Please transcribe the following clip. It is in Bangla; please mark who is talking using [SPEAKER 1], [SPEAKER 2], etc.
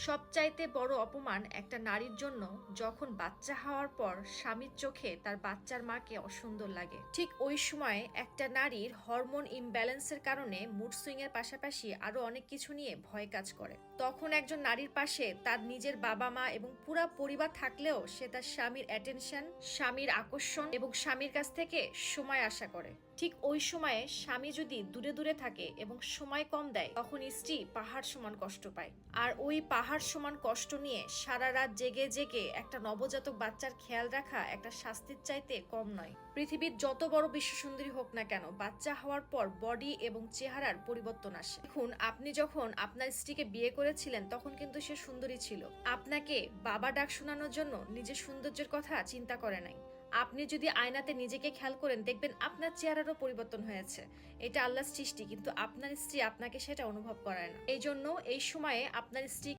[SPEAKER 1] সবচাইতে বড় অপমান একটা নারীর জন্য যখন বাচ্চা হওয়ার পর স্বামীর চোখে তার বাচ্চার মাকে অসুন্দর লাগে। ঠিক ওই সময় একটা নারীর হরমোন ইমব্যালেন্সের কারণে মুড সুইং এর পাশাপাশি আরো অনেক কিছু নিয়ে ভয় কাজ করে। তখন একজন নারীর পাশে তার নিজের বাবা মা এবং পুরা পরিবার থাকলেও সে তার স্বামীর অ্যাটেনশন, স্বামীর আকর্ষণ এবং স্বামীর কাছ থেকে সময় আশা করে। ঠিক ওই সময়ে স্বামী যদি দূরে দূরে থাকে এবং সময় কম দেয়, তখন স্ত্রী পাহাড় সমান কষ্ট পায়। আর ওই পাহাড় সমান কষ্ট নিয়ে সারা রাত জেগে জেগে একটা নবজাতক বাচ্চার খেয়াল রাখা একটা শাস্তির চাইতে কম নয়। পৃথিবীর যত বড় বিশ্বসুন্দরী হোক না কেন, বাচ্চা হওয়ার পর বডি এবং চেহারার পরিবর্তন আসে। দেখুন, আপনি যখন আপনার স্ত্রীকে বিয়ে করেছিলেন তখন কিন্তু সে সুন্দরী ছিল। আপনাকে বাবা ডাক শোনানোর জন্য নিজের সৌন্দর্যের কথা চিন্তা করে নাই। আপনি যদি আয়নাতে নিজেকে খেয়াল করেন, দেখবেন আপনার চেহারারও পরিবর্তন হয়েছে। এটা আল্লাহর সৃষ্টি, কিন্তু আপনার স্ত্রী আপনাকে সেটা অনুভব করায় না। এই জন্য এই সময়ে আপনার স্ত্রী